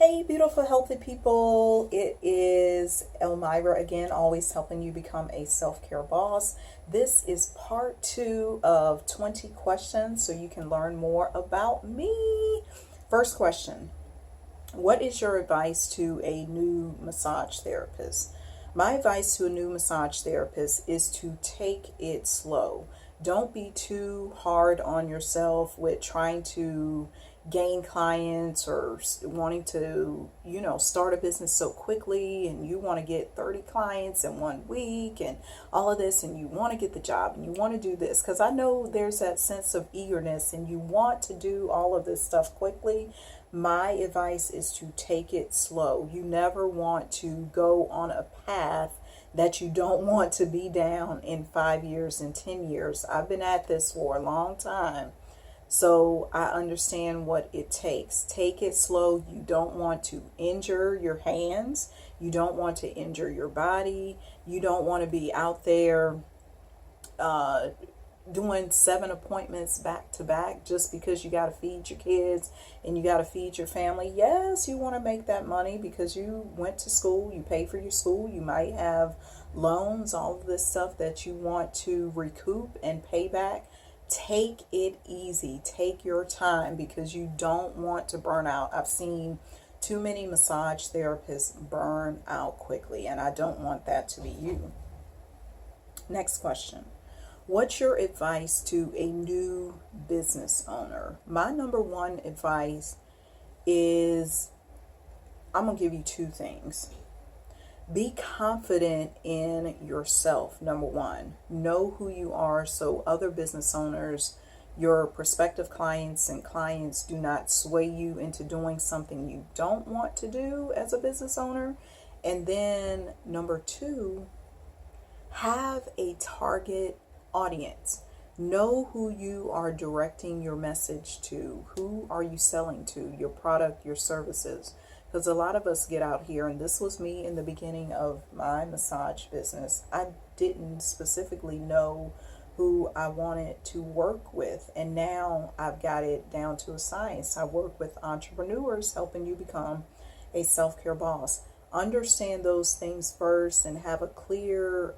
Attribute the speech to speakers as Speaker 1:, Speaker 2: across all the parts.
Speaker 1: Hey, beautiful, healthy people. It is Elmira again, always helping you become a self-care boss. This is part 2 of 20 questions so you can learn more about me. First question: what is your advice to a new massage therapist? My advice to a new massage therapist is to take it slow. Don't be too hard on yourself with trying to gain clients or wanting to, start a business so quickly, and you want to get 30 clients in 1 week and all of this, and you want to get the job and you want to do this, because I know there's that sense of eagerness and you want to do all of this stuff quickly. My advice is to take it slow. You never want to go on a path that you don't want to be down in 5 years and 10 years. I've been at this for a long time, so I understand what it takes. Take it slow. You don't want to injure your hands. You don't want to injure your body. You don't want to be out there doing 7 appointments back to back just because you got to feed your kids and you got to feed your family. Yes, you want to make that money because you went to school, you pay for your school, you might have loans, all of this stuff that you want to recoup and pay back. Take it easy. Take your time because you don't want to burn out. I've seen too many massage therapists burn out quickly, and I don't want that to be you. Next question: what's your advice to a new business owner? My number one advice is, I'm going to give you 2 things. Be confident in yourself, number one. Know who you are so other business owners, your prospective clients and clients, do not sway you into doing something you don't want to do as a business owner. And then number 2, have a target audience. Know who you are directing your message to. Who are you selling to? Your product, your services. Because a lot of us get out here, and this was me in the beginning of my massage business. I didn't specifically know who I wanted to work with, and now I've got it down to a science. I work with entrepreneurs, helping you become a self-care boss. Understand those things first and have a clear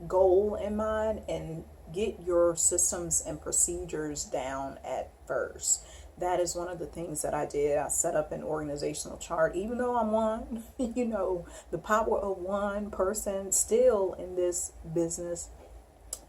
Speaker 1: goal in mind, and get your systems and procedures down at first. That is one of the things that I did. I set up an organizational chart. Even though I'm one, the power of one person still in this business,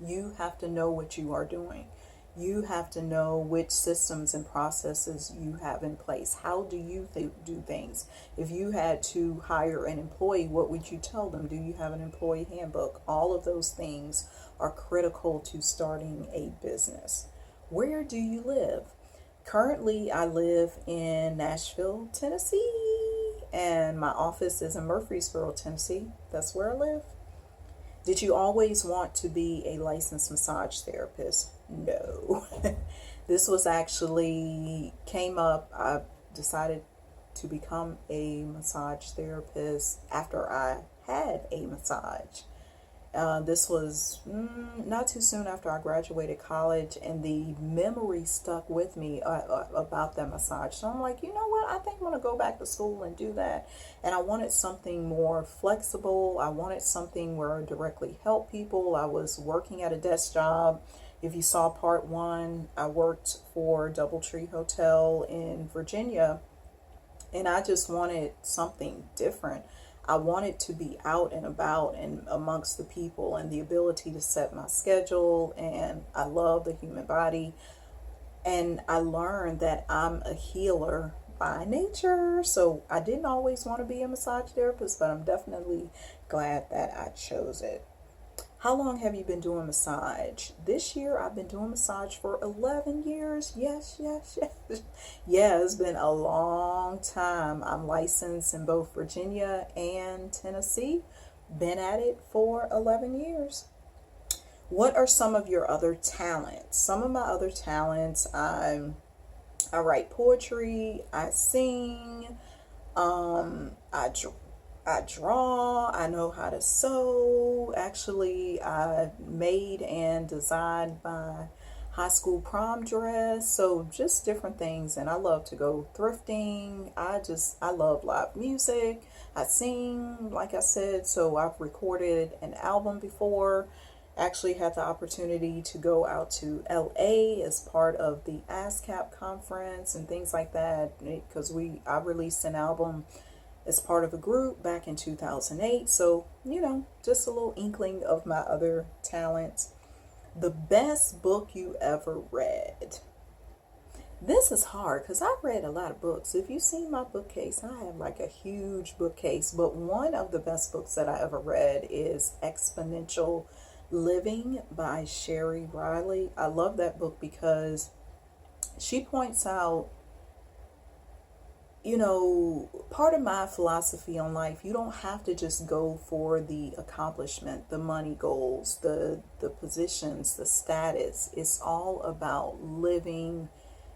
Speaker 1: you have to know what you are doing. You have to know which systems and processes you have in place. How do you do things? If you had to hire an employee, what would you tell them? Do you have an employee handbook? All of those things are critical to starting a business. Where do you live? Currently, I live in Nashville, Tennessee, and my office is in Murfreesboro, Tennessee. That's where I live. Did you always want to be a licensed massage therapist? No. This was actually came up. I decided to become a massage therapist after I had a massage. This was not too soon after I graduated college, and the memory stuck with me about that massage. So I'm like, you know what? I think I'm going to go back to school and do that. And I wanted something more flexible. I wanted something where I directly help people. I was working at a desk job. If you saw part 1, I worked for DoubleTree Hotel in Virginia, and I just wanted something different. I wanted to be out and about and amongst the people, and the ability to set my schedule. And I love the human body. And I learned that I'm a healer by nature. So I didn't always want to be a massage therapist, but I'm definitely glad that I chose it. How long have you been doing massage? This year I've been doing massage for 11 years. Yes, yes, yes. Yeah, it's been a long time. I'm licensed in both Virginia and Tennessee. Been at it for 11 years. What are some of your other talents? Some of my other talents, I write poetry, I sing, I draw, I know how to sew. Actually, I made and designed my high school prom dress. So just different things. And I love to go thrifting. I love live music. I sing, like I said. So I've recorded an album before. Actually had the opportunity to go out to LA as part of the ASCAP conference and things like that, because I released an album as part of a group back in 2008. So, just a little inkling of my other talents. The best book you ever read. This is hard because I've read a lot of books. If you've seen my bookcase, I have like a huge bookcase. But one of the best books that I ever read is Exponential Living by Sherry Riley. I love that book because she points out, part of my philosophy on life, you don't have to just go for the accomplishment, the money goals, the positions, the status. It's all about living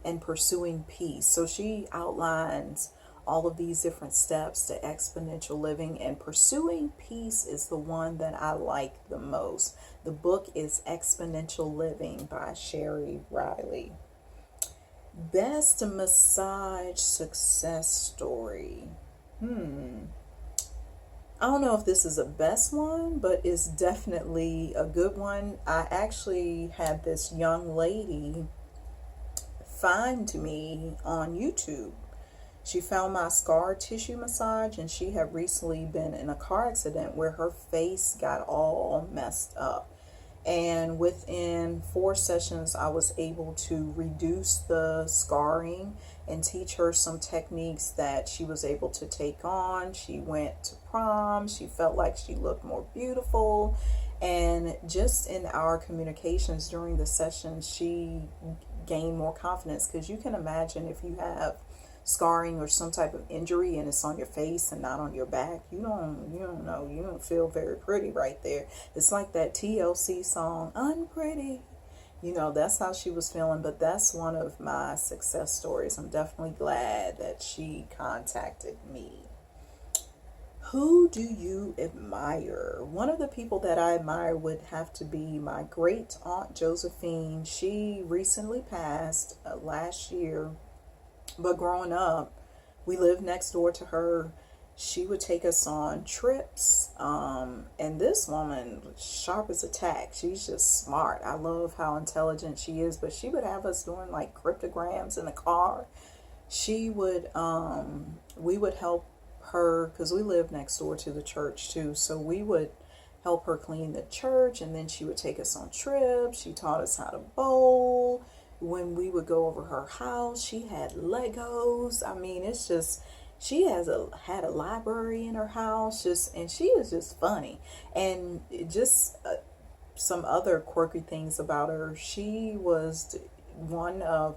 Speaker 1: and pursuing peace. So she outlines all of these different steps to exponential living, and pursuing peace is the one that I like the most. The book is Exponential Living by Sherry Riley. Best massage success story. I don't know if this is a best one, but it's definitely a good one. I actually had this young lady find me on YouTube. She found my scar tissue massage, and she had recently been in a car accident where her face got all messed up. And within 4 sessions, I was able to reduce the scarring and teach her some techniques that she was able to take on. She went to prom. She felt like she looked more beautiful. And just in our communications during the session, she gained more confidence, because you can imagine if you have scarring or some type of injury and it's on your face and not on your back, you don't feel very pretty right there. It's like that TLC song, Unpretty. That's how she was feeling. But that's one of my success stories. I'm definitely glad that she contacted me. Who do you admire? One of the people that I admire would have to be my great aunt Josephine. She recently passed last year. But growing up, we lived next door to her. She would take us on trips. And this woman, sharp as a tack. She's just smart. I love how intelligent she is. But she would have us doing like cryptograms in the car. We would help her, because we lived next door to the church too. So we would help her clean the church. And then she would take us on trips. She taught us how to bowl. When we would go over her house, she had Legos. I mean, it's just, she had a library in her house, and she is just funny. And just some other quirky things about her. She was one of